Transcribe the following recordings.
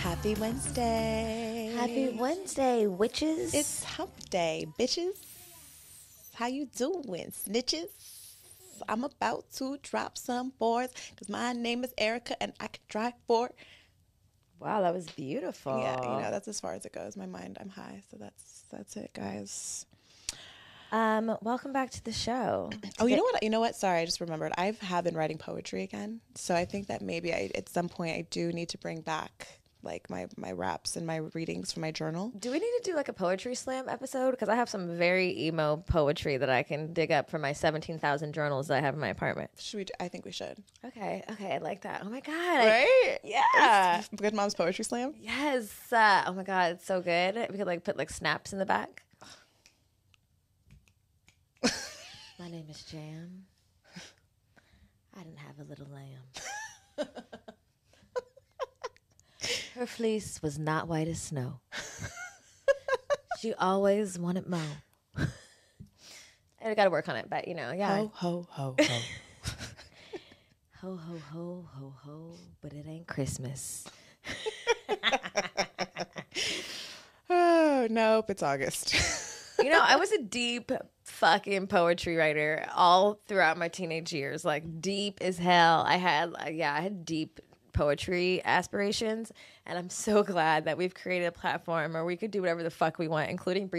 Happy Wednesday. Happy Wednesday, witches. It's hump day, bitches. How you doing, snitches? I'm about to drop some boards because my name is Erica and I can drive for. Wow, that was beautiful. Yeah, you know, that's as far as it goes. My mind, I'm high. So that's it, guys. Welcome back to the show. Oh, you know what? Sorry, I just remembered. I have been writing poetry again. So I think that maybe at some point I do need to bring back like my raps and my readings from my journal. Do we need to do like a poetry slam episode? Because I have some very emo poetry that I can dig up from my 17,000 journals that I have in my apartment. I think we should. Okay, I like that. Oh my God. Right? Yeah. Good Mom's Poetry Slam? Yes. Oh my God, it's so good. We could like put like snaps in the back. My name is Jam. I didn't have a little lamb. Her fleece was not white as snow. She always wanted mo. I got to work on it, but you know, yeah. Ho, ho, ho, ho. Ho, ho, ho, ho, ho, but it ain't Christmas. Oh, nope, it's August. You know, I was a deep fucking poetry writer all throughout my teenage years, like deep as hell. I had deep poetry aspirations, and I'm so glad that we've created a platform where we could do whatever the fuck we want, including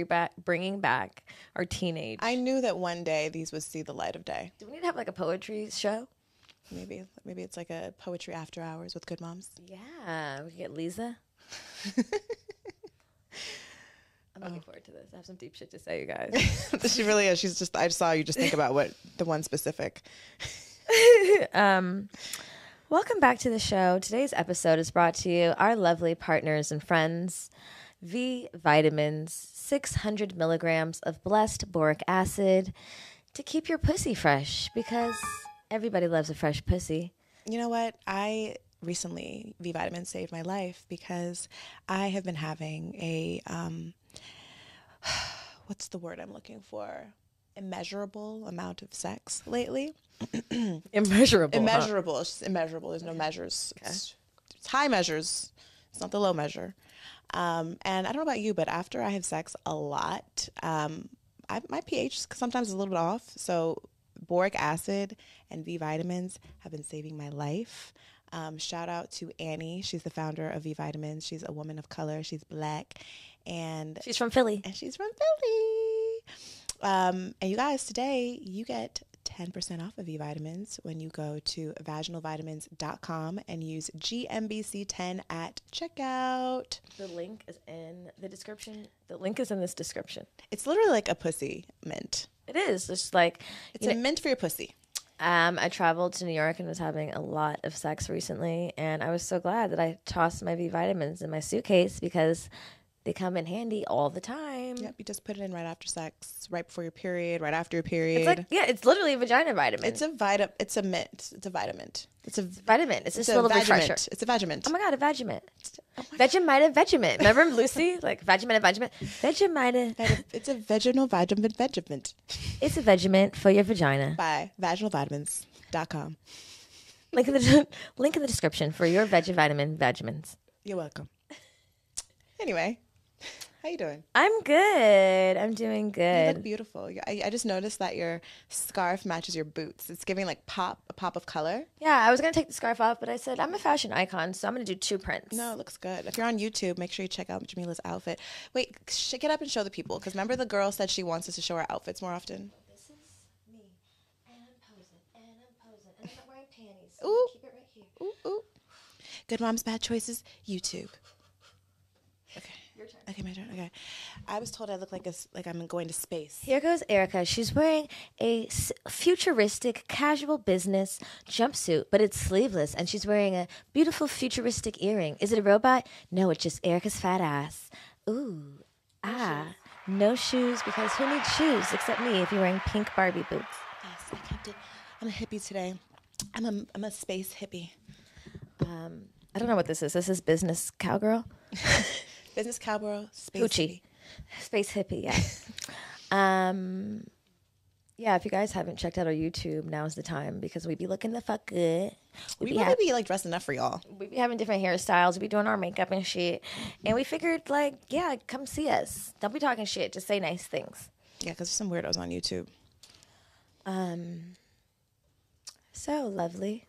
bringing back our teenage. I knew that one day these would see the light of day. Do we need to have like a poetry show? Maybe it's like a poetry after hours with good moms. Yeah, we could get Lisa. I'm looking forward to this. I have some deep shit to say, you guys. She really is. I saw you just think about what the one specific. Welcome back to the show. Today's episode is brought to you, our lovely partners and friends, V Vitamins, 600 milligrams of blessed boric acid to keep your pussy fresh, because everybody loves a fresh pussy. You know what? Recently, V Vitamins saved my life because I have been having a, what's the word I'm looking for? Immeasurable amount of sex lately. Immeasurable. Immeasurable. Huh? It's just immeasurable. There's no measures. Okay. It's high measures. It's not the low measure. And I don't know about you, but after I have sex a lot, my pH sometimes is a little bit off. So boric acid and V Vitamins have been saving my life. Shout out to Annie. She's the founder of V Vitamins. She's a woman of color. She's Black. And she's from Philly. And you guys, today you get 10% off of V Vitamins when you go to vaginalvitamins.com and use GMBC10 at checkout. The link is in the description. The link is in this description. It's literally like a pussy mint. It is. It's like it's a mint for your pussy. I traveled to New York and was having a lot of sex recently, and I was so glad that I tossed my V Vitamins in my suitcase because they come in handy all the time. Yep, you just put it in right after sex, right before your period, right after your period. It's like, yeah, it's literally a vagina vitamin. It's a mint. It's a vitamin. It's a vitamin. It's just a little refresher. It's a Vagiment. Oh my God, a Vagiment. Vegemite. Remember Lucy? Like Vegemite. Vegemite. It's a vaginal vitamin. It's a Vegemite for your vagina. By vaginalvitamins.com. Link in the description for your vitamins. You're welcome. Anyway. How you doing? I'm good. I'm doing good. You look beautiful. I just noticed that your scarf matches your boots. It's giving like a pop of color. Yeah, I was going to take the scarf off, but I said I'm a fashion icon, so I'm going to do 2 prints. No, it looks good. If you're on YouTube, make sure you check out Jamila's outfit. Wait, get up and show the people, because remember the girl said she wants us to show our outfits more often? This is me, and I'm posing, and I'm not wearing panties, so ooh. Keep it right here. Ooh. Good Moms, Bad Choices, YouTube. Okay. Your turn. Okay, my turn. Okay. I was told I look like I'm going to space. Here goes Erica. She's wearing a futuristic casual business jumpsuit, but it's sleeveless, and she's wearing a beautiful futuristic earring. Is it a robot? No, it's just Erica's fat ass. Ooh. No shoes, because who needs shoes except me if you're wearing pink Barbie boots? Yes, I kept it. I'm a hippie today. I'm a space hippie. I don't know what this is. This is business cowgirl? Business cowgirl, space Gucci. hippie. Space hippie, yeah. Yeah, if you guys haven't checked out our YouTube, now's the time because we be looking the fuck good. We really be like dressing up for y'all. We be having different hairstyles. We be doing our makeup and shit. And we figured, like, yeah, come see us. Don't be talking shit. Just say nice things. Yeah, because there's some weirdos on YouTube. So lovely.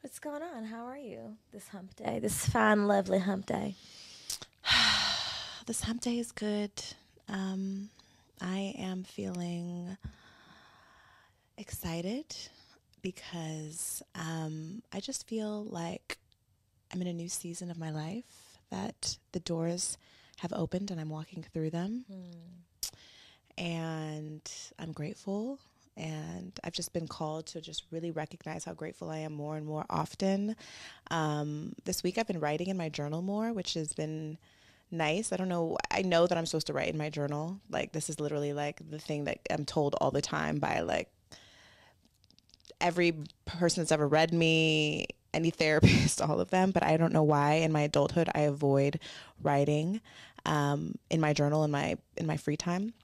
What's going on? How are you this hump day? This fine, lovely hump day. This hump day is good. I am feeling excited because I just feel like I'm in a new season of my life, that the doors have opened and I'm walking through them. And I'm grateful. And I've just been called to just really recognize how grateful I am more and more often. This week I've been writing in my journal more, which has been nice. I don't know. I know that I'm supposed to write in my journal. Like, this is literally like the thing that I'm told all the time by like every person that's ever read me, any therapist, all of them. But I don't know why in my adulthood I avoid writing in my journal in my free time.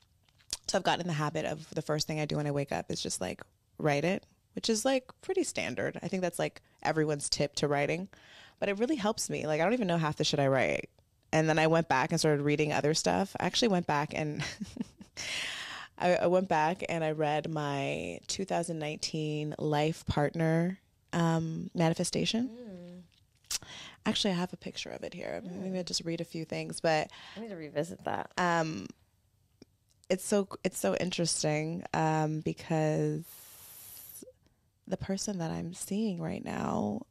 So I've gotten in the habit of the first thing I do when I wake up is just like write it, which is like pretty standard. I think that's like everyone's tip to writing, but it really helps me. Like, I don't even know half the shit I write. And then I went back and started reading other stuff. I actually went back and I went back and I read my 2019 life partner manifestation. Actually, I have a picture of it here. Maybe I'll just read a few things, but I need to revisit that. It's so interesting because the person that I'm seeing right now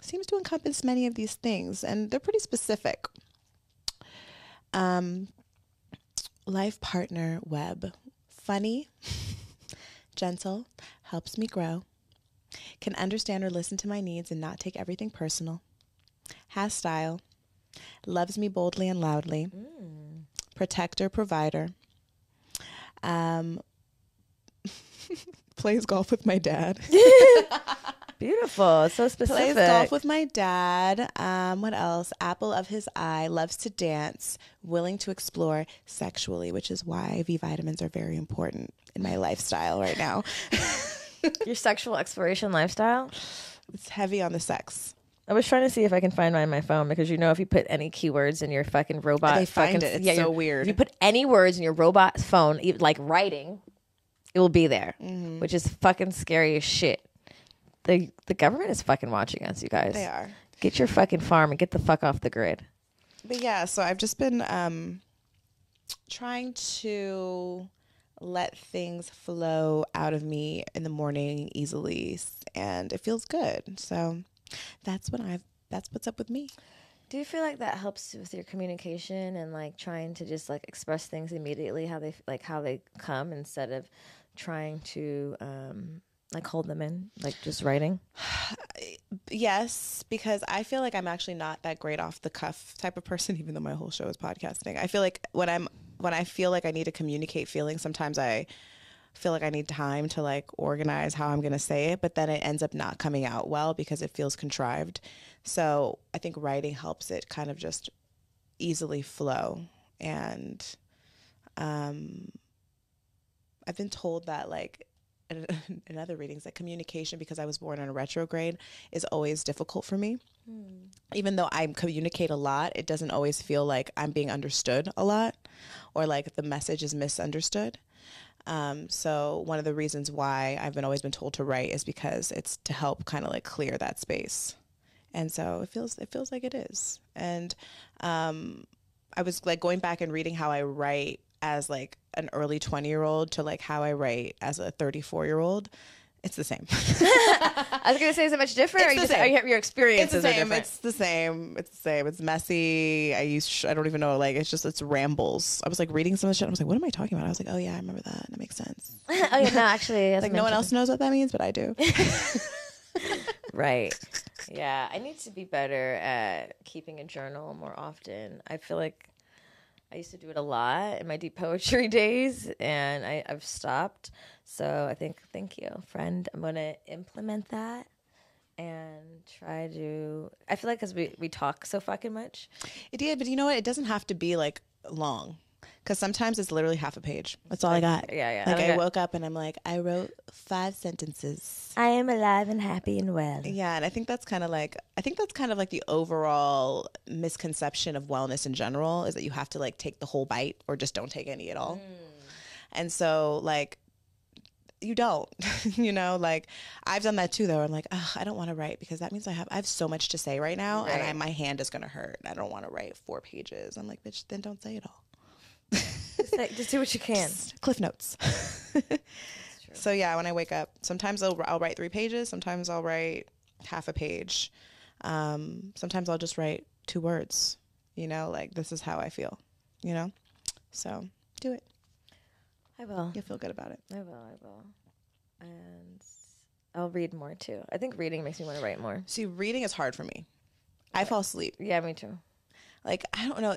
seems to encompass many of these things, and they're pretty specific. Life partner Webb. Funny, gentle, helps me grow, can understand or listen to my needs and not take everything personal, has style, loves me boldly and loudly, protector, provider, plays golf with my dad. Beautiful. So specific. Plays golf with my dad. What else? Apple of his eye. Loves to dance. Willing to explore sexually, which is why V vitamins are very important in my lifestyle right now. Your sexual exploration lifestyle? It's heavy on the sex. I was trying to see if I can find mine on my phone because you know if you put any keywords in your fucking robot, they find it. It's so weird. If you put any words in your robot phone, like writing, it will be there, which is fucking scary as shit. The government is fucking watching us, you guys. They are. Get your fucking farm and get the fuck off the grid. But yeah, so I've just been trying to let things flow out of me in the morning easily, and it feels good. So that's what's up with me. Do you feel like that helps with your communication and like trying to just like express things immediately how they come instead of trying to like hold them in, like just writing? Yes, because I feel like I'm actually not that great off the cuff type of person, even though my whole show is podcasting. I feel like when I feel like I need to communicate feelings, sometimes I feel like I need time to like organize how I'm going to say it, but then it ends up not coming out well because it feels contrived. So I think writing helps it kind of just easily flow. And I've been told that like in other readings that communication, because I was born in a retrograde, is always difficult for me. Even though I communicate a lot, it doesn't always feel like I'm being understood a lot or like the message is misunderstood. So one of the reasons why I've always been told to write is because it's to help kind of like clear that space. And so it feels like it is. And I was like going back and reading how I write as like an early 20-year-old to like how I write as a 34-year-old. It's the same. I was going to say, is it much different? It's the same. Your experiences It's the same. are different? It's the same. It's the same. It's messy. I don't even know. Like, it's rambles. I was like reading some of the shit. I was like, what am I talking about? I was like, oh yeah, I remember that. That makes sense. Oh yeah, no, actually. Like no one else knows what that means, but I do. Right. Yeah. I need to be better at keeping a journal more often. I feel like I used to do it a lot in my deep poetry days, and I've stopped. So I think, thank you, friend. I'm going to implement that and try to, I feel like because we talk so fucking much. It did, but you know what? It doesn't have to be like long. Because sometimes it's literally half a page. That's all I got. Yeah. Like I woke up and I'm like, I wrote 5 sentences. I am alive and happy and well. Yeah, and I think that's kind of like the overall misconception of wellness in general is that you have to like take the whole bite or just don't take any at all. And so like you don't, you know, like I've done that too though. I'm like, I don't want to write because that means I have so much to say right now, and my hand is gonna hurt. I don't want to write 4 pages. I'm like, bitch, then don't say it all. Just do what you can. Just Cliff Notes. So yeah, when I wake up, sometimes I'll write 3 pages. Sometimes I'll write half a page. Sometimes I'll just write 2 words, you know, like this is how I feel, you know? So do it. I will. You'll feel good about it. I will. And I'll read more too. I think reading makes me want to write more. See, reading is hard for me. I fall asleep. Yeah, me too. Like, I don't know.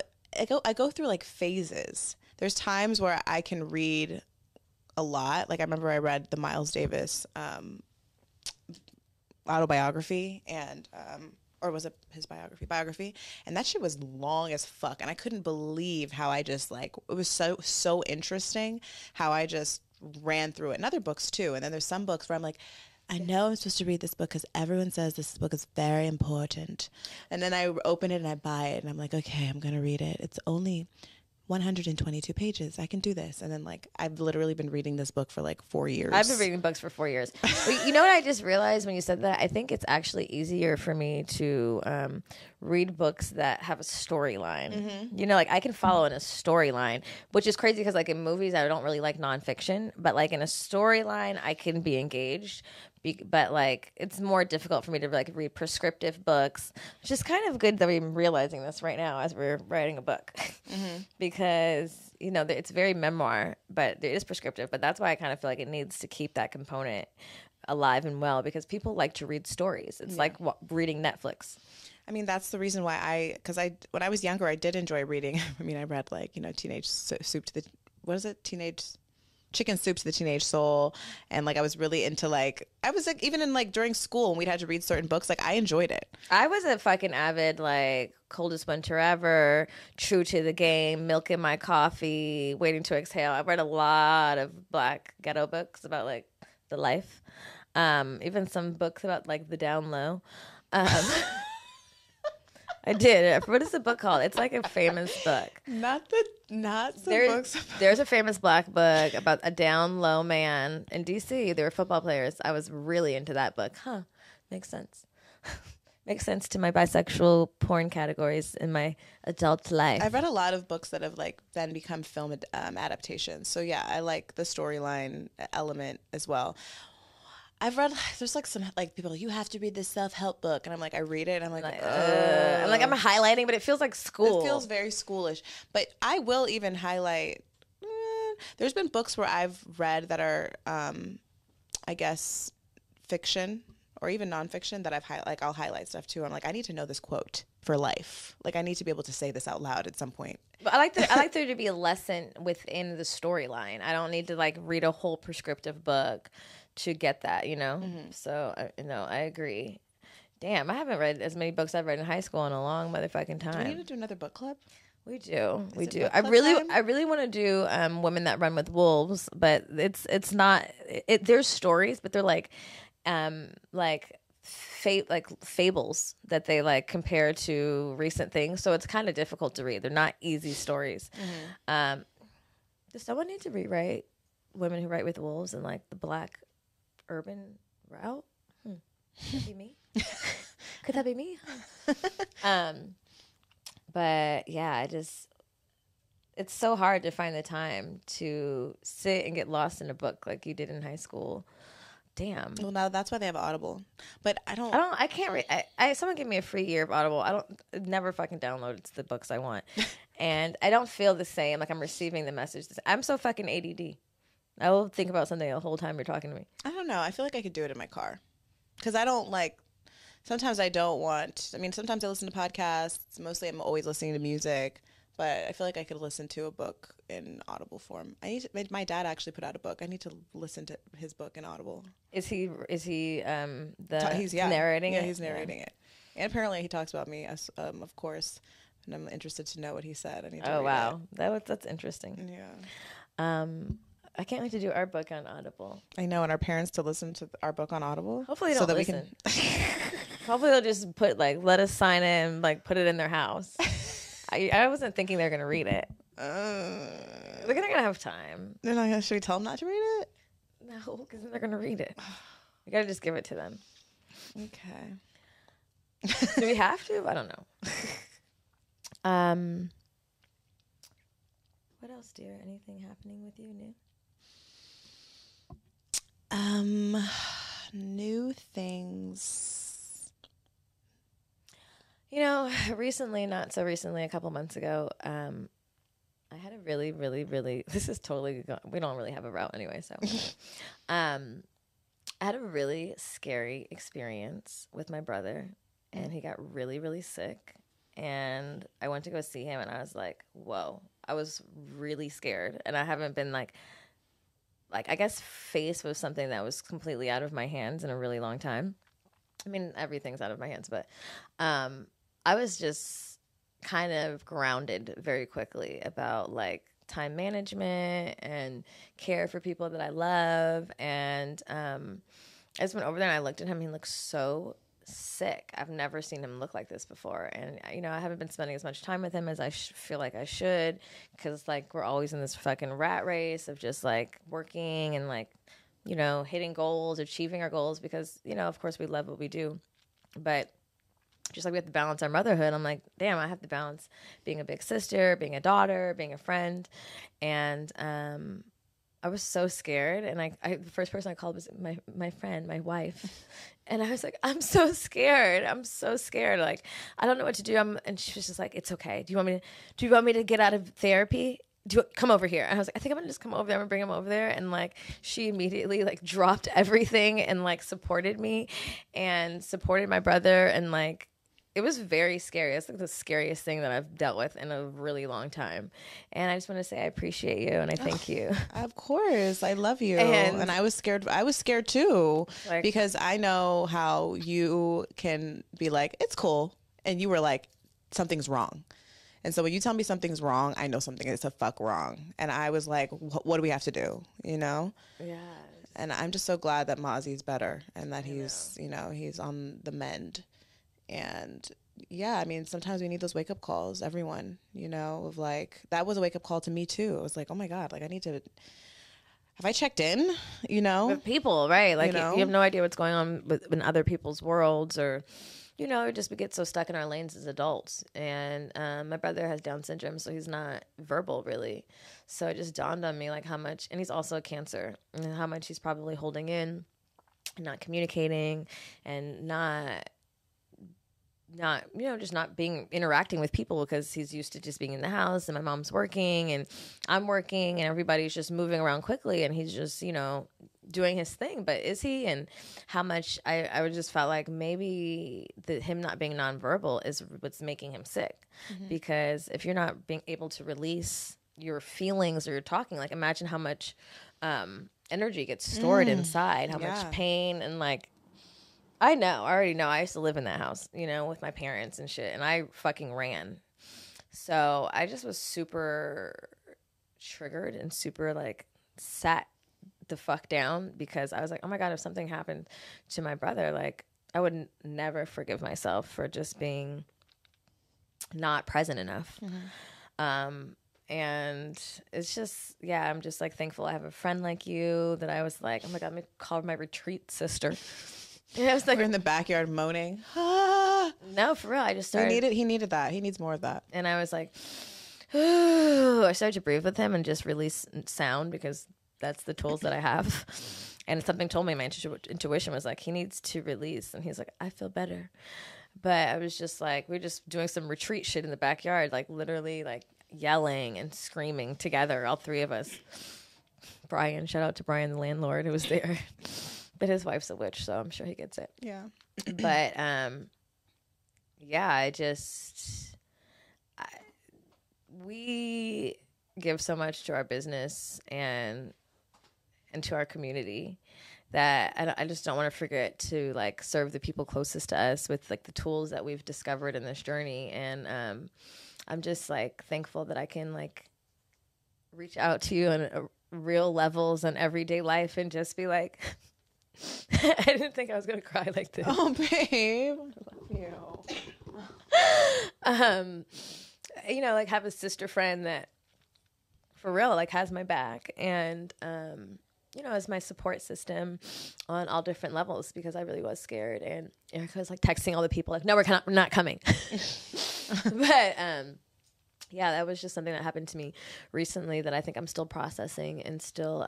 I go through like phases. There's times where I can read a lot. Like I remember I read the Miles Davis autobiography and or was it his biography, and that shit was long as fuck, and I couldn't believe how I just like it was so interesting how I just ran through it. And other books too. And then there's some books where I'm like, I know I'm supposed to read this book because everyone says this book is very important. And then I open it and I buy it and I'm like, okay, I'm going to read it. It's only 122 pages. I can do this. And then like, I've literally been reading this book for like 4 years. I've been reading books for 4 years. But you know what I just realized when you said that? I think it's actually easier for me to read books that have a storyline. Mm-hmm. You know, like I can follow in a storyline, which is crazy because like in movies, I don't really like nonfiction, but like in a storyline, I can be engaged. But like it's more difficult for me to like read prescriptive books, which is kind of good that I'm realizing this right now as we're writing a book. Mm-hmm. Because you know it's very memoir, but it is prescriptive. But that's why I kind of feel like it needs to keep that component alive and well, because people like to read stories. It's like reading Netflix. I mean, that's the reason why when I was younger, I did enjoy reading. I mean, I read like, you know, Chicken Soup to the Teenage Soul, and like I was really into like I was like even in like during school when we'd had to read certain books, like I enjoyed it. I was a fucking avid like Coldest Winter Ever, True to the Game, Milk in My Coffee, Waiting to Exhale. I've read a lot of Black ghetto books about like the life, even some books about like the down low. I did. What is the book called? It's like a famous book. There's a famous Black book about a down low man in DC. They were football players. I was really into that book. Makes sense. Makes sense to my bisexual porn categories in my adult life. I've read a lot of books that have like then become film adaptations. So yeah, I like the storyline element as well. I've read, there's like some like people like, you have to read this self-help book, and I'm like, I read it and I'm like I'm highlighting, but it feels like school. It feels very schoolish, but I will even highlight there's been books where I've read that are I guess fiction or even nonfiction that I'll highlight stuff too. I'm like, I need to know this quote for life. Like I need to be able to say this out loud at some point. But I like there to be a lesson within the storyline. I don't need to like read a whole prescriptive book to get that, you know? Mm-hmm. So, I agree. Damn, I haven't read as many books I've read in high school in a long motherfucking time. Do we need to do another book club? We do. I really want to do Women That Run with Wolves, but it's not. There's stories, but they're like fables that they like compare to recent things. So it's kind of difficult to read. They're not easy stories. Mm-hmm. Does someone need to rewrite Women Who Write with Wolves and like the Black urban route? Could that be me? Could that be me? But yeah, it's so hard to find the time to sit and get lost in a book like you did in high school. Damn. Well, now that's why they have Audible. But I can't read. Someone give me a free year of Audible. It never fucking downloaded the books I want. And I don't feel the same. Like I'm receiving the message. I'm so fucking ADD. I will think about something the whole time you're talking to me. I don't know. I feel like I could do it in my car. Because I don't like, sometimes I don't want, I mean, sometimes I listen to podcasts. Mostly I'm always listening to music. But I feel like I could listen to a book in Audible form. My dad actually put out a book. I need to listen to his book in Audible. Is he narrating it? Yeah, he's narrating it. And apparently he talks about me, as, of course. and I'm interested to know what he said. I need to Oh, read wow. That's interesting. Yeah. I can't wait to do our book on Audible. I know, and our parents to listen to our book on Audible. Hopefully they don't listen. Hopefully they'll just put, like, let us sign it and, like, put it in their house. I wasn't thinking they're going to read it. They're going to have time. They're not gonna, should we tell them not to read it? No, because they're going to read it. You got to just give it to them. Okay. Do we have to? I don't know. What else, dear? Anything happening with you new? New things. You know, recently, not so recently, a couple months ago, I had a really, really, really, this is totally, we don't really have a route anyway, so. I had a really scary experience with my brother, and he got really, really sick, and I went to go see him, and I was like, whoa. I was really scared, and I haven't been like I guess faced with something that was completely out of my hands in a really long time. I mean, everything's out of my hands, but I was just kind of grounded very quickly about like time management and care for people that I love. And I just went over there and I looked at him. He looked so sick. I've never seen him look like this before. And, you know, I haven't been spending as much time with him as I feel like I should, because like we're always in this fucking rat race of just like working and like, you know, hitting goals, achieving our goals, because, you know, of course we love what we do. But just like we have to balance our motherhood, I'm like, damn, I have to balance being a big sister, being a daughter, being a friend. And I was so scared. And I the first person I called was my friend, my wife. And I was like, I'm so scared. I'm so scared. Like, I don't know what to do. And she was just like, it's okay. Do you want me to get out of therapy? Come over here. And I was like, I think I'm gonna just come over there. I'm gonna bring him over there. And like, she immediately like dropped everything and like supported me and supported my brother. And like, it was very scary. It's like the scariest thing that I've dealt with in a really long time. And I just want to say I appreciate you and I thank you. Of course. I love you. And I was scared. I was scared too, like, because I know how you can be like, it's cool. And you were like, something's wrong. And so when you tell me something's wrong, I know something is a fuck wrong. And I was like, what do we have to do? You know? Yeah. And I'm just so glad that Mozzie's better and that he's, you know, he's on the mend. And yeah, I mean, sometimes we need those wake up calls, everyone, you know, of like, that was a wake up call to me too. I was like, oh my God, like I need to, have I checked in, you know? With people, right? Like, you know? You have no idea what's going on in other people's worlds, or, you know, we get so stuck in our lanes as adults. And my brother has Down syndrome, so he's not verbal really. So it just dawned on me like how much, and he's also a Cancer, and how much he's probably holding in, not communicating, and not, you know, just not interacting with people, because he's used to just being in the house, and my mom's working and I'm working and everybody's just moving around quickly, and he's just, you know, doing his thing. But is he? And how much I would just felt like maybe him not being nonverbal is what's making him sick. Mm-hmm. Because if you're not being able to release your feelings or you're talking, like imagine how much energy gets stored inside, how much pain, and like, I already know. I used to live in that house, you know, with my parents and shit, and I fucking ran. So I just was super triggered and super like sat the fuck down, because I was like, oh my God, if something happened to my brother, like I would never forgive myself for just being not present enough. Mm-hmm. And it's just, yeah, I'm just like thankful I have a friend like you that I was like, oh my God, let me call my retreat sister. Yeah, I was like, we're in the backyard moaning. No, for real. I just started. He needed that. He needs more of that. And I was like, ooh. I started to breathe with him and just release sound, because that's the tools that I have. And something told me, my intuition was like, he needs to release. And he's like, I feel better. But I was just like, we were just doing some retreat shit in the backyard, like literally like yelling and screaming together, all three of us. Brian, shout out to Brian, the landlord, who was there. But his wife's a witch, so I'm sure he gets it. Yeah. But, yeah, we give so much to our business and to our community that I just don't want to forget to like serve the people closest to us with like the tools that we've discovered in this journey. And I'm just like thankful that I can like reach out to you on real levels and everyday life and just be like, I didn't think I was going to cry like this. Oh, babe. I love you. You know, like have a sister friend that for real, like has my back and, you know, as my support system on all different levels because I really was scared. And Erica was like texting all the people like, no, we're not coming. But, yeah, that was just something that happened to me recently that I think I'm still processing and still,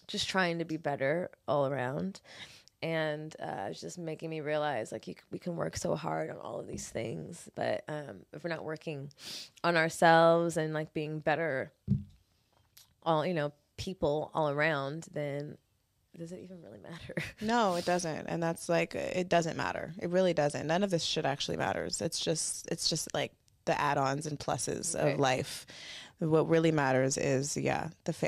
just trying to be better all around. And it's just making me realize like we can work so hard on all of these things, but if we're not working on ourselves and like being better, all you know, people all around, then does it even really matter? No, it doesn't. And that's like, it doesn't matter. It really doesn't. None of this shit actually matters. It's just like the add-ons and pluses of life. What really matters is,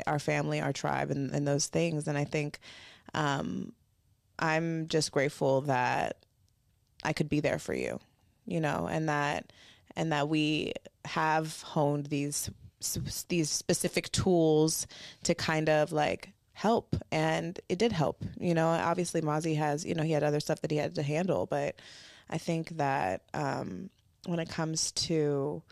our family, our tribe, and those things. And I think I'm just grateful that I could be there for you, you know, and that we have honed these specific tools to kind of like help. And it did help, you know. Obviously Mozzie has, you know, he had other stuff that he had to handle, but I think that when it comes to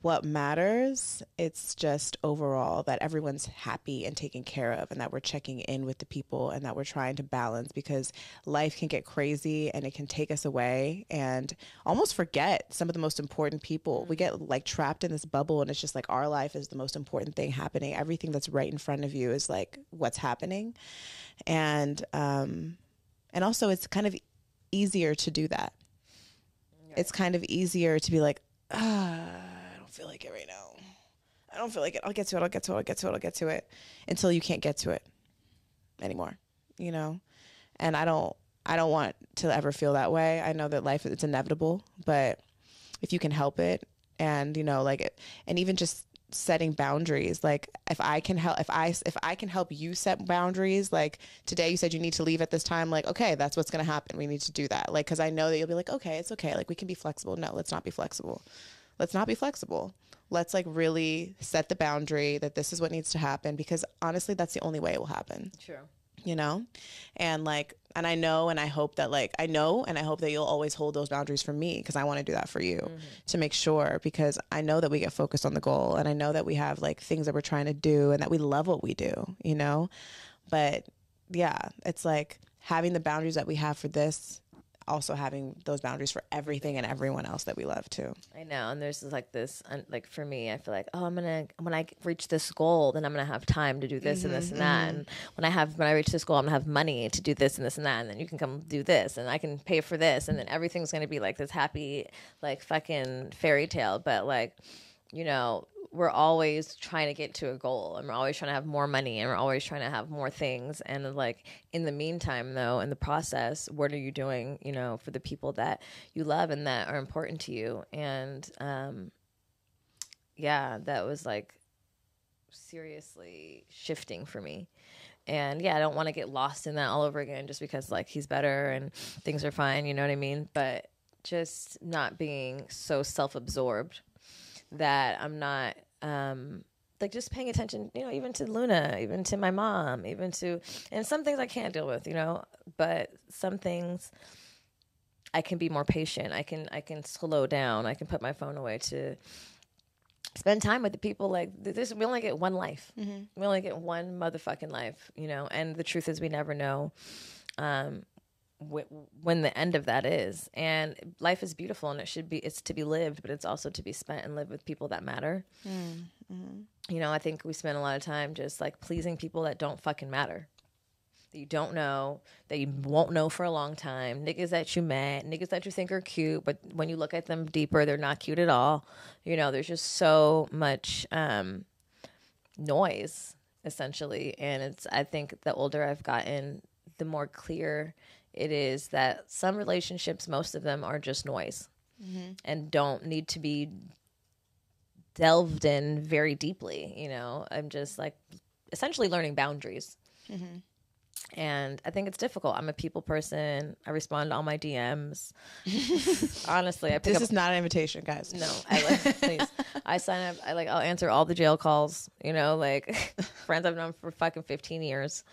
what matters, it's just overall that everyone's happy and taken care of, and that we're checking in with the people, and that we're trying to balance, because life can get crazy and it can take us away and almost forget some of the most important people. We get like trapped in this bubble, and it's just like our life is the most important thing happening. Everything that's right in front of you is like what's happening. And also it's kind of easier to do that. It's kind of easier to be like, I don't feel like it right now. I don't feel like it. I'll get to it until you can't get to it anymore, you know? And I don't want to ever feel that way. I know that life, it's inevitable, but if you can help it, and, you know, like it, and even just setting boundaries, like if I can help you set boundaries, like today you said you need to leave at this time, like, okay, that's what's going to happen. We need to do that. Like, cause I know that you'll be like, okay, it's okay. Like we can be flexible. No, let's not be flexible. Let's not be flexible. Let's like really set the boundary that this is what needs to happen, because honestly, that's the only way it will happen. True. You know? And like, and I know, and I hope that like, I hope that you'll always hold those boundaries for me, because I want to do that for you, to make sure, because I know that we get focused on the goal, and I know that we have like things that we're trying to do, and that we love what we do, you know? But yeah, it's like having the boundaries that we have for this, also having those boundaries for everything and everyone else that we love too. I know. And there's like this, like for me, I feel like, oh, when I reach this goal, then I'm going to have time to do this and this and that. And when I reach this goal, I'm going to have money to do this and this and that. And then you can come do this, and I can pay for this. And then everything's going to be like this happy, like fucking fairy tale. But like, you know, we're always trying to get to a goal, and we're always trying to have more money, and we're always trying to have more things. And like in the meantime, though, in the process, what are you doing, you know, for the people that you love and that are important to you? And yeah, that was like seriously shifting for me. And yeah, I don't want to get lost in that all over again just because like he's better and things are fine, you know what I mean? But just not being so self-absorbed that I'm not like just paying attention, you know, even to Luna, even to my mom, even to, and some things I can't deal with, you know, but some things I can be more patient. I can slow down. I can put my phone away to spend time with the people. Like this, we only get one life. We only get one motherfucking life, you know, and the truth is we never know when the end of that is. And life is beautiful, and it's to be lived, but it's also to be spent and lived with people that matter. You know, I think we spend a lot of time just like pleasing people that don't fucking matter, that you don't know, that you won't know for a long time, niggas that you met, niggas that you think are cute, but when you look at them deeper, they're not cute at all. You know, there's just so much noise, essentially. And I think the older I've gotten, the more clear it is that some relationships, most of them are just noise and don't need to be delved in very deeply. You know, I'm just like essentially learning boundaries. And I think it's difficult. I'm a people person. I respond to all my DMs. Honestly, This is not an invitation, guys. No, please. I sign up. I'll answer all the jail calls. You know, like friends I've known for fucking 15 years.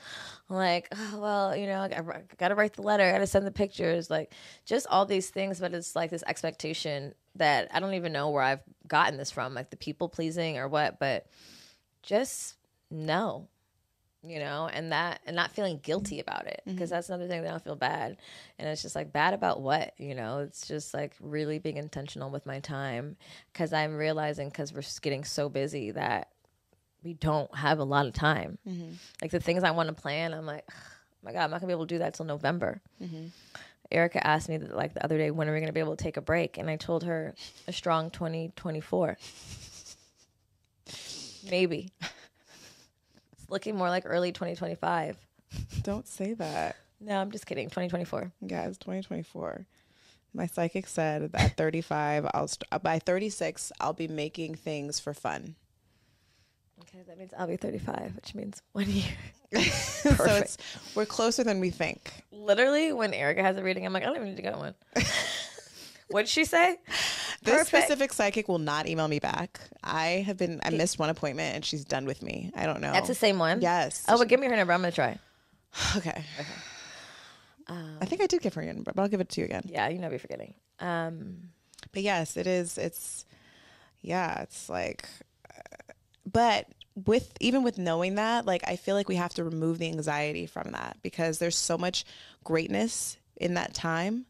I'm like, oh, well, you know, I gotta write the letter. I gotta send the pictures. Like, just all these things. But it's like this expectation that I don't even know where I've gotten this from, like the people pleasing or what. But just no. You know, and not feeling guilty about it, because that's another thing that I don't feel bad. And it's just like, bad about what, you know? It's just like really being intentional with my time, because I'm realizing, because we're just getting so busy, that we don't have a lot of time. Like the things I want to plan, I'm like, oh my God, I'm not gonna be able to do that till November. Erica asked me like the other day, when are we gonna be able to take a break? And I told her a strong 2024. Maybe. Looking more like early 2025. Don't say that. No, I'm just kidding. 2024. Guys, 2024. My psychic said that at 35, by 36, I'll be making things for fun. Okay, that means I'll be 35, which means 1 year. So we're closer than we think. Literally, when Erica has a reading, I'm like, I don't even need to go one. What did she say? This specific psychic will not email me back. I missed one appointment and she's done with me. I don't know. That's the same one? Yes. Oh, but give me her number. I'm going to try. Okay. I think I did give her your number, but I'll give it to you again. Yeah, you know, be forgetting. But yes, it is. It's like, but even with knowing that, like, I feel like we have to remove the anxiety from that, because there's so much greatness in that time.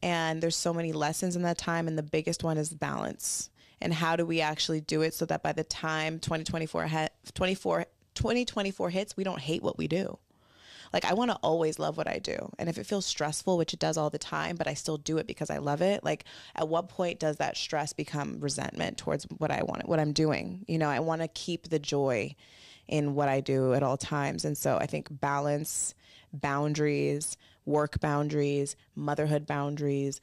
And there's so many lessons in that time. And the biggest one is balance. And how do we actually do it so that by the time 2024 hits, we don't hate what we do. Like, I want to always love what I do. And if it feels stressful, which it does all the time, but I still do it because I love it, like, at what point does that stress become resentment towards what I'm doing? You know, I want to keep the joy in what I do at all times. And so I think balance, boundaries, work boundaries, motherhood boundaries,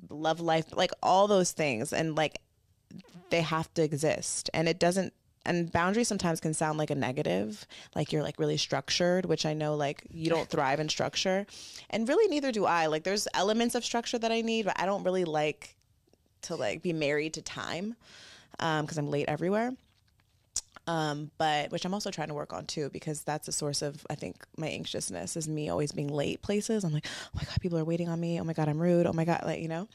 love life, like all those things. And like, they have to exist. And and boundaries sometimes can sound like a negative, like you're like really structured, which I know like you don't thrive in structure, and really neither do I. Like, there's elements of structure that I need, but I don't really like to like be married to time, because I'm late everywhere. But which I'm also trying to work on too, because that's a source of, I think, my anxiousness is me always being late places. I'm like, oh my God, people are waiting on me. Oh my God, I'm rude. Oh my God, like, you know,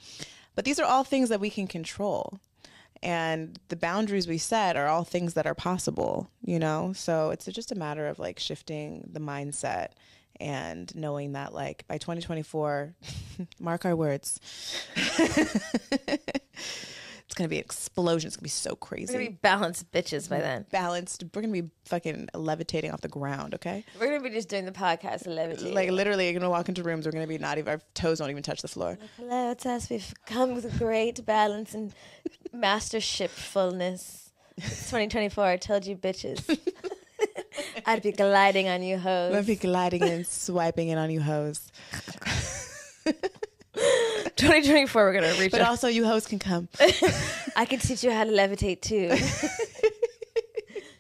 but these are all things that we can control, and the boundaries we set are all things that are possible, you know? So it's just a matter of like shifting the mindset and knowing that like by 2024, mark our words, it's going to be an explosion. It's going to be so crazy. We're going to be balanced bitches by then. Balanced. We're going to be fucking levitating off the ground, okay? We're going to be just doing the podcast levitating. Like, literally, you're going to walk into rooms. We're going to be our toes don't even touch the floor. Like, hello, it's us. We've come with great balance and mastershipfulness. It's 2024. I told you, bitches. I'd be gliding on you hoes. I'd be gliding and swiping in on you hoes. 2024, we're going to reach But also, you hoes can come. I can teach you how to levitate, too.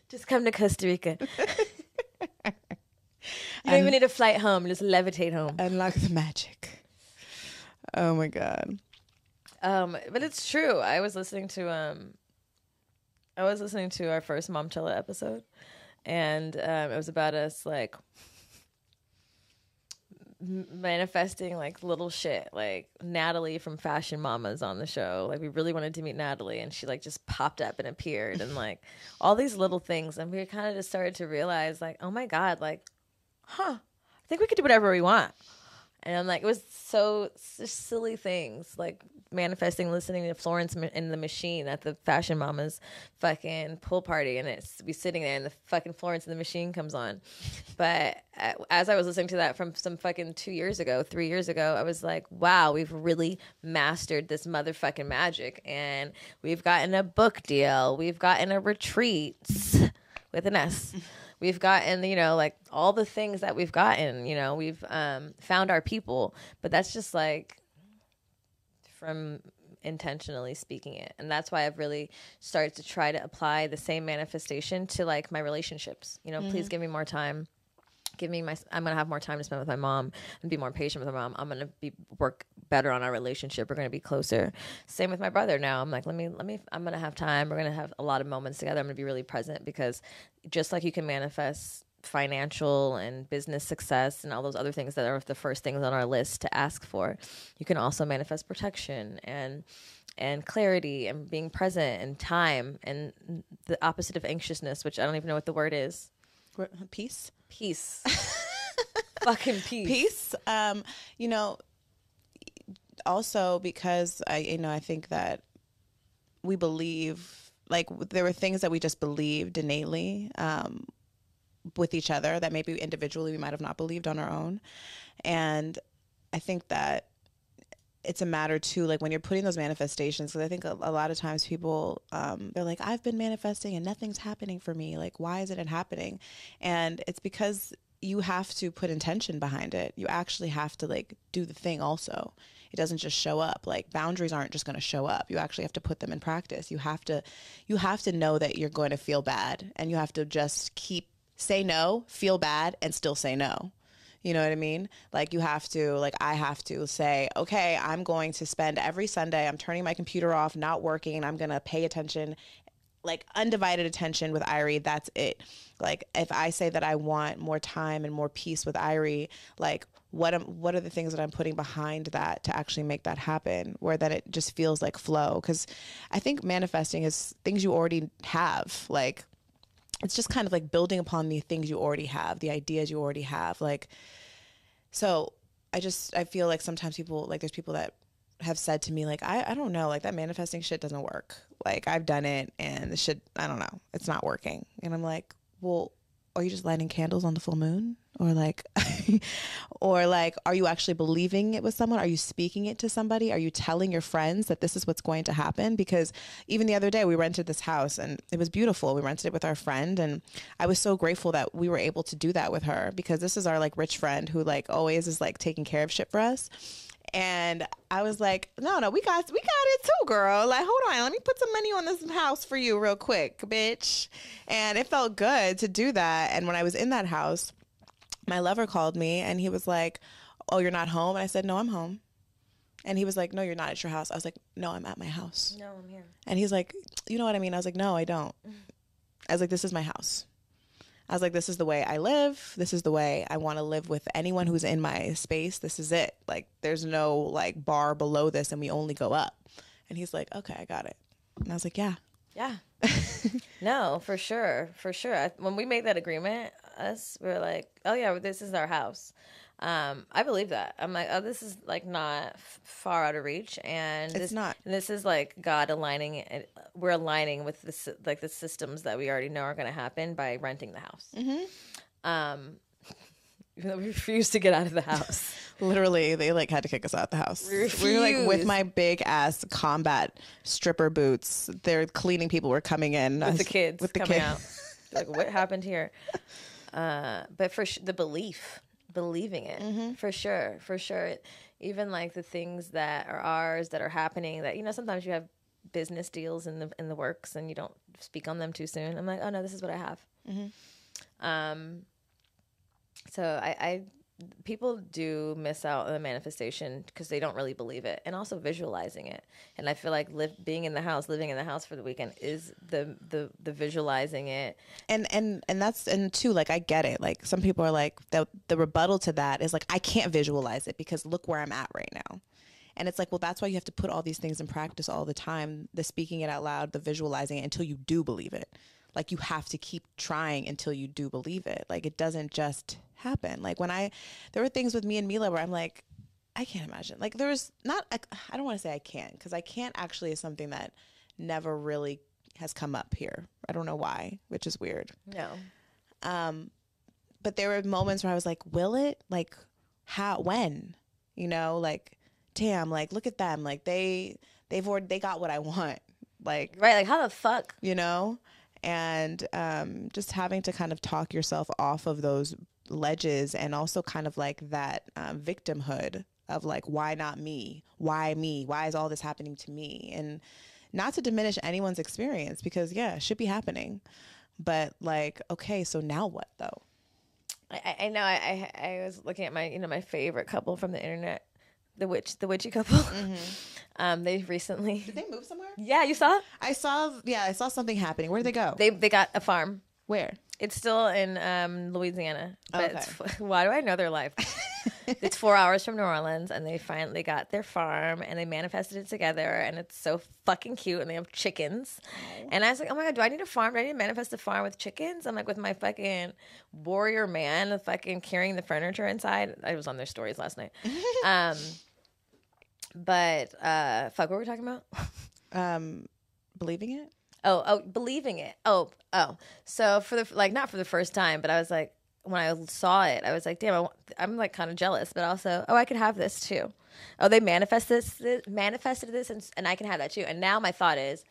Just come to Costa Rica. You don't even need a flight home. Just levitate home. Unlock the magic. Oh, my God. But it's true. I was listening to our first Momchella episode, and it was about us, like, manifesting like little shit. Like, Natalie from Fashion Mamas on the show, like, we really wanted to meet Natalie, and she like just popped up and appeared, and like all these little things, and we kind of just started to realize like, oh my God, like, I think we could do whatever we want. And I'm like, it was just silly things, like manifesting, listening to Florence and the Machine at the Fashion Mamas fucking pool party, and we sitting there, and the fucking Florence and the Machine comes on. But as I was listening to that from some fucking 3 years ago, I was like, wow, we've really mastered this motherfucking magic, and we've gotten a book deal, we've gotten a retreat with an S. We've gotten, you know, like all the things that we've gotten, you know, we've found our people, but that's just like from intentionally speaking it. And that's why I've really started to try to apply the same manifestation to like my relationships, you know, please give me more time. I'm gonna have more time to spend with my mom and be more patient with my mom. I'm gonna work better on our relationship. We're gonna be closer. Same with my brother now. I'm like, I'm gonna have time. We're gonna have a lot of moments together. I'm gonna be really present, because just like you can manifest financial and business success and all those other things that are the first things on our list to ask for, you can also manifest protection and clarity and being present and time and the opposite of anxiousness, which I don't even know what the word is. Peace. Fucking peace. You know, also because I think that we believe, like, there were things that we just believed innately with each other that maybe individually we might have not believed on our own. And I think that it's a matter too, like when you're putting those manifestations, because I think a lot of times people, they're like, I've been manifesting and nothing's happening for me. Like, why isn't it happening? And it's because you have to put intention behind it. You actually have to like do the thing also. It doesn't just show up. Like, boundaries aren't just going to show up. You actually have to put them in practice. You have to know that you're going to feel bad, and you have to just say no, feel bad, and still say no. You know what I mean? Like, I have to say, okay, I'm going to spend every Sunday, I'm turning my computer off, not working, I'm going to pay attention, like undivided attention with Irie. That's it. Like, if I say that I want more time and more peace with Irie, like, what are the things that I'm putting behind that to actually make that happen, where that it just feels like flow? Because I think manifesting is things you already have. Like, it's just kind of like building upon the things you already have, the ideas you already have. Like, so I feel like sometimes there's people that have said to me, like, I don't know, like, that manifesting shit doesn't work. Like, I've done it and the shit, I don't know, it's not working. And I'm like, well, are you just lighting candles on the full moon? Or like, are you actually believing it with someone? Are you speaking it to somebody? Are you telling your friends that this is what's going to happen? Because even the other day we rented this house and it was beautiful. We rented it with our friend, and I was so grateful that we were able to do that with her, because this is our like rich friend who like always is like taking care of shit for us. And I was like, no, we got it too, girl. Like, hold on, let me put some money on this house for you real quick, bitch. And it felt good to do that. And when I was in that house, my lover called me and he was like, oh, you're not home? And I said, no, I'm home. And he was like, no, you're not at your house. I was like, no, I'm at my house. No, I'm here. And he's like, you know what I mean? I was like, no, I don't. I was like, this is my house. I was like, this is the way I live. This is the way I want to live with anyone who's in my space. This is it. Like, there's no like bar below this and we only go up. And he's like, okay, I got it. And I was like, yeah. Yeah. No, for sure. When we made that agreement, we were like, oh yeah, this is our house. I believe that. I'm like, oh, this is like not far out of reach, and it's not. And this is like God aligning it. We're aligning with this, like the systems that we already know are going to happen by renting the house. Mm-hmm. Even though we refused to get out of the house. Literally, they like had to kick us out of the house. We were like with my big ass combat stripper boots. They're cleaning people were coming in with the kids coming out. Like, what happened here? But for the believing it, mm-hmm. for sure. Even like the things that are ours that are happening, that, you know, sometimes you have business deals in the works and you don't speak on them too soon. I'm like, oh no, this is what I have. Mm-hmm. So people do miss out on the manifestation because they don't really believe it, and also visualizing it. And I feel like living in the house for the weekend is the visualizing it. And that's, and too, like, I get it. Like, some people are like, the rebuttal to that is like, I can't visualize it because look where I'm at right now. And it's like, well, that's why you have to put all these things in practice all the time, the speaking it out loud, the visualizing it, until you do believe it. Like, you have to keep trying until you do believe it. Like, it doesn't just happen. Like, there were things with me and Milah where I'm like, I can't imagine. Like, there's not, I don't want to say I can't, because I can't actually is something that never really has come up here. I don't know why, which is weird. No. But there were moments where I was like, will it? Like, how, when? You know, like, damn, like, look at them. Like, they got what I want. Like, right. Like, how the fuck? You know? And just having to kind of talk yourself off of those ledges, and also kind of like that victimhood of like, why not me? Why me? Why is all this happening to me? And not to diminish anyone's experience, because yeah, it should be happening. But like, okay, so now what though? I know. I was looking at my favorite couple from the internet, the witchy couple. They recently. Did they move somewhere? Yeah, you saw? I saw something happening. Where did they go? They got a farm. Where? It's still in Louisiana. But Okay. Why do I know their life? It's 4 hours from New Orleans, and they finally got their farm, and they manifested it together, and it's so fucking cute, and they have chickens. And I was like, oh my God, do I need a farm? Do I need to manifest a farm with chickens? I'm like, with my fucking warrior man, fucking carrying the furniture inside. I was on their stories last night. But fuck, what were we talking about? Believing it? Oh, believing it. Oh. So for not for the first time, but I was like, when I saw it, I was like, damn, I'm like kind of jealous, but also, I could have this too. Oh, they manifested this, and I can have that too. And now my thought is,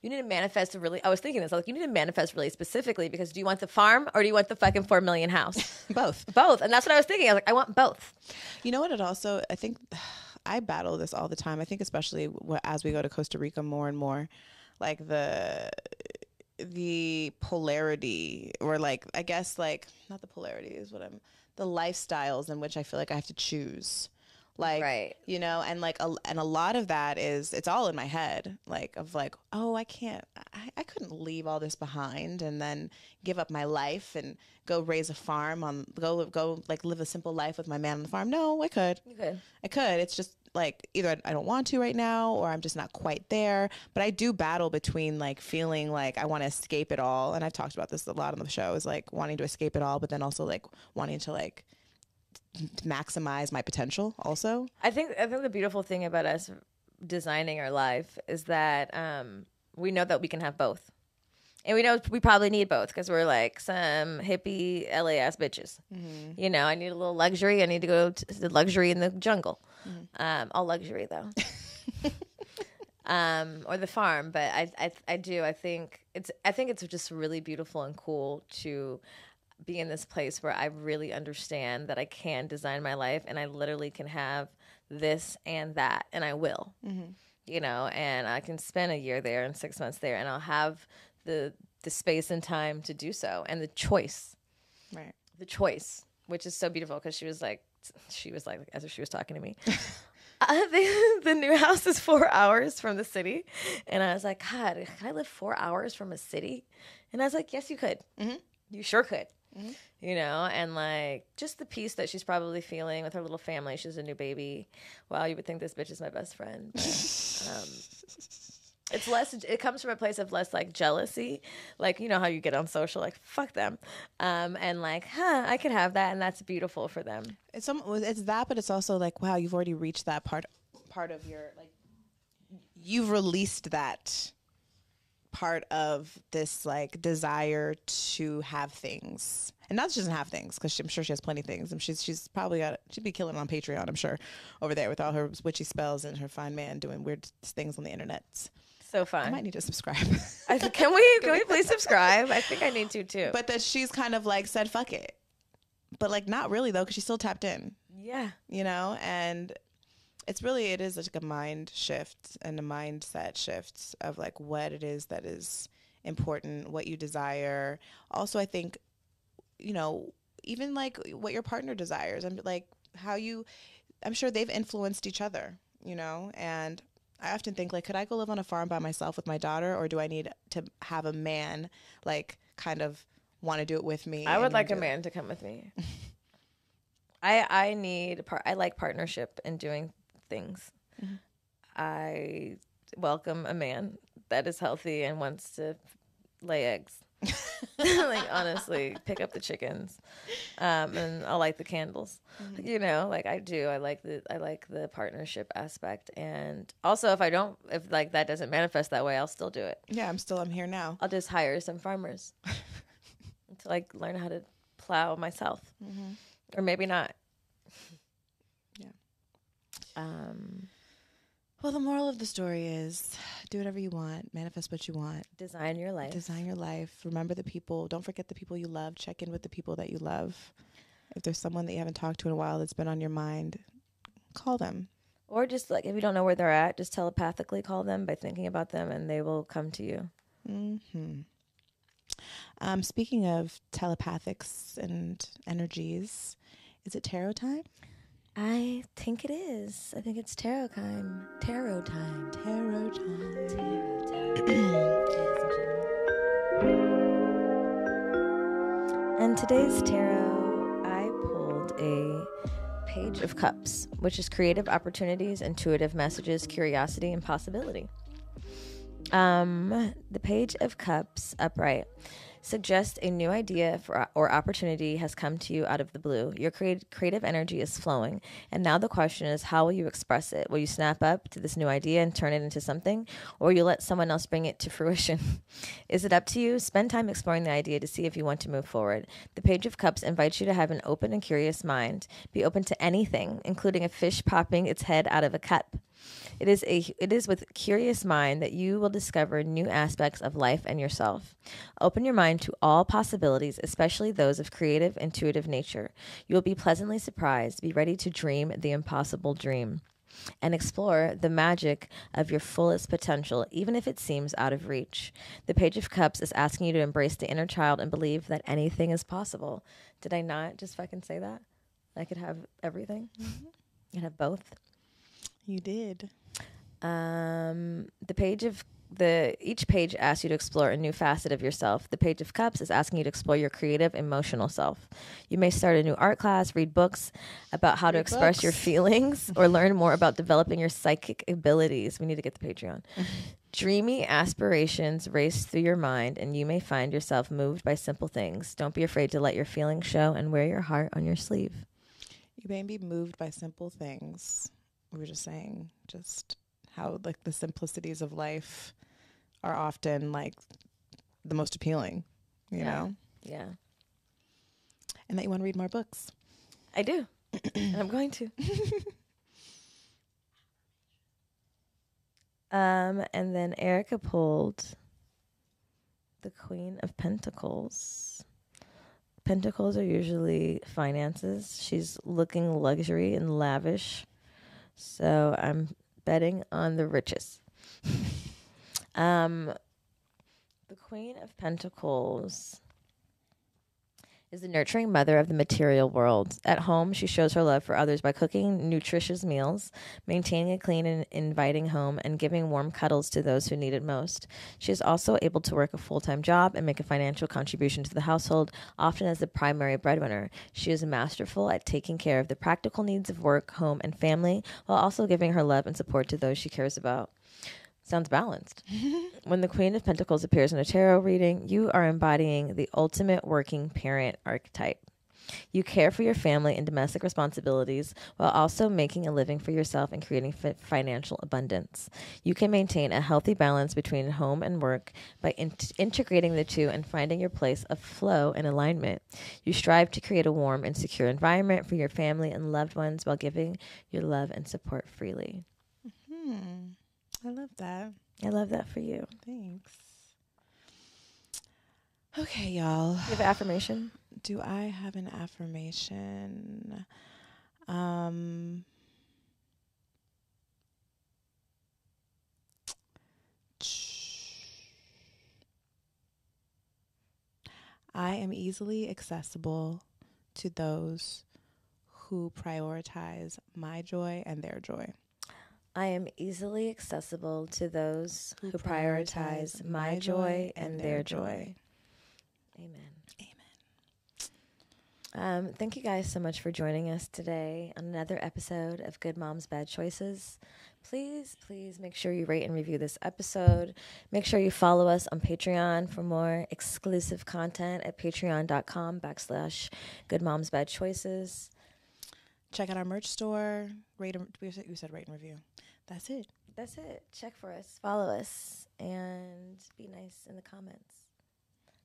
you need to manifest I was thinking this, I was like, you need to manifest really specifically, because do you want the farm or do you want the fucking 4 million house? Both. And that's what I was thinking. I was like, I want both. You know what? I think I battle this all the time. I think especially as we go to Costa Rica more and more, like the polarity, or like, I guess, like, not the polarity is what the lifestyles in which I feel like I have to choose, like, right. You know, and like, and a lot of that is, it's all in my head, like, of like, oh, I couldn't leave all this behind and then give up my life and go raise a farm go like live a simple life with my man on the farm. No, I could. You could. I could. It's just like, either I don't want to right now, or I'm just not quite there. But I do battle between like feeling like I want to escape it all. And I've talked about this a lot on the show, is like wanting to escape it all, but then also like wanting to like maximize my potential also. I think the beautiful thing about us designing our life is that we know that we can have both. And we know we probably need both, because we're like some hippie LA ass bitches. Mm-hmm. You know, I need a little luxury. I need to go to the luxury in the jungle. Mm-hmm. All luxury though. Or the farm. But I think it's just really beautiful and cool to be in this place where I really understand that I can design my life, and I literally can have this and that, and I will. Mm-hmm. You know, and I can spend a year there and 6 months there, and I'll have the space and time to do so, and the choice, right? The choice, which is so beautiful, because she was like, as if she was talking to me. The new house is 4 hours from the city, and I was like, God, can I live 4 hours from a city? And I was like, yes, you could. Mm-hmm. You sure could. Mm-hmm. You know, and like just the peace that she's probably feeling with her little family. She's a new baby. Wow, you would think this bitch is my best friend. But, it's less. It comes from a place of less like jealousy, like, you know how you get on social, like fuck them, and like, I could have that, and that's beautiful for them. It's that, but it's also like, wow, you've already reached that part of your, like, you've released that part of this like desire to have things, and not just have things, because I'm sure she has plenty of things, and she's probably she'd be killing on Patreon, I'm sure, over there with all her witchy spells and her fine man doing weird things on the internet. So fun. I might need to subscribe. Can we please subscribe? I think I need to too. But that she's kind of like said fuck it, but like not really though, because she's still tapped in. Yeah, you know, and it is like a mind shift and a mindset shift of like what it is that is important, what you desire. Also, I think, you know, even like what your partner desires, and like I'm sure they've influenced each other, you know, and I often think like, could I go live on a farm by myself with my daughter, or do I need to have a man like kind of want to do it with me? I would like a man to come with me. I like partnership in doing things. Mm-hmm. I welcome a man that is healthy and wants to lay eggs. Like, honestly, pick up the chickens, and I'll light the candles. Mm-hmm. You know, like I do. I like the partnership aspect, and also if like that doesn't manifest that way, I'll still do it. Yeah, I'm here now. I'll just hire some farmers to like learn how to plow myself, mm-hmm. or maybe not. Yeah. Well, the moral of the story is do whatever you want, manifest what you want. Design your life. Remember the people. Don't forget the people you love. Check in with the people that you love. If there's someone that you haven't talked to in a while that's been on your mind, call them. Or just like, if you don't know where they're at, just telepathically call them by thinking about them, and they will come to you. Mm-hmm. Speaking of telepathics and energies, is it tarot time? I think it is. I think it's tarot time. Tarot time. Tarot time. Tarot time. Ladies and gentlemen. And today's tarot, I pulled a Page of Cups, which is creative opportunities, intuitive messages, curiosity, and possibility. The Page of Cups, upright, suggests a new idea or opportunity has come to you out of the blue. Your creative energy is flowing, and now the question is, how will you express it? Will you snap up to this new idea and turn it into something, or you let someone else bring it to fruition? Is it up to you? Spend time exploring the idea to see if you want to move forward. The Page of Cups invites you to have an open and curious mind. Be open to anything, including a fish popping its head out of a cup. It is with curious mind that you will discover new aspects of life and yourself. Open your mind to all possibilities, especially those of creative, intuitive nature. You will be pleasantly surprised. Be ready to dream the impossible dream and explore the magic of your fullest potential, even if it seems out of reach. The Page of Cups is asking you to embrace the inner child and believe that anything is possible. Did I not just fucking say that? I could have everything? Mm-hmm. I could have both. You did. Each page asks you to explore a new facet of yourself. The Page of Cups is asking you to explore your creative, emotional self. You may start a new art class, read books about how to express your feelings, or learn more about developing your psychic abilities. We need to get the Patreon. Dreamy aspirations race through your mind, and you may find yourself moved by simple things. Don't be afraid to let your feelings show and wear your heart on your sleeve. You may be moved by simple things. We were just saying just how like the simplicities of life are often like the most appealing, you know? Yeah. And that you want to read more books. I do. And I'm going to. And then Erica pulled the Queen of Pentacles. Pentacles are usually finances. She's looking luxury and lavish. So I'm betting on the riches. The Queen of Pentacles is the nurturing mother of the material world. At home, she shows her love for others by cooking nutritious meals, maintaining a clean and inviting home, and giving warm cuddles to those who need it most. She is also able to work a full-time job and make a financial contribution to the household, often as the primary breadwinner. She is masterful at taking care of the practical needs of work, home, and family, while also giving her love and support to those she cares about. Sounds balanced. When the Queen of Pentacles appears in a tarot reading, you are embodying the ultimate working parent archetype. You care for your family and domestic responsibilities while also making a living for yourself and creating financial abundance. You can maintain a healthy balance between home and work by integrating the two and finding your place of flow and alignment. You strive to create a warm and secure environment for your family and loved ones while giving your love and support freely. I love that. I love that for you. Thanks. Okay, y'all. You have an affirmation? Do I have an affirmation? I am easily accessible to those who prioritize my joy and their joy. I am easily accessible to those who prioritize my joy and their joy. Amen. Thank you guys so much for joining us today on another episode of Good Moms, Bad Choices. Please make sure you rate and review this episode. Make sure you follow us on Patreon for more exclusive content at patreon.com/goodmomsbadchoices. Check out our merch store. We said rate and review. That's it. Check for us. Follow us. And be nice in the comments.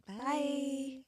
Bye.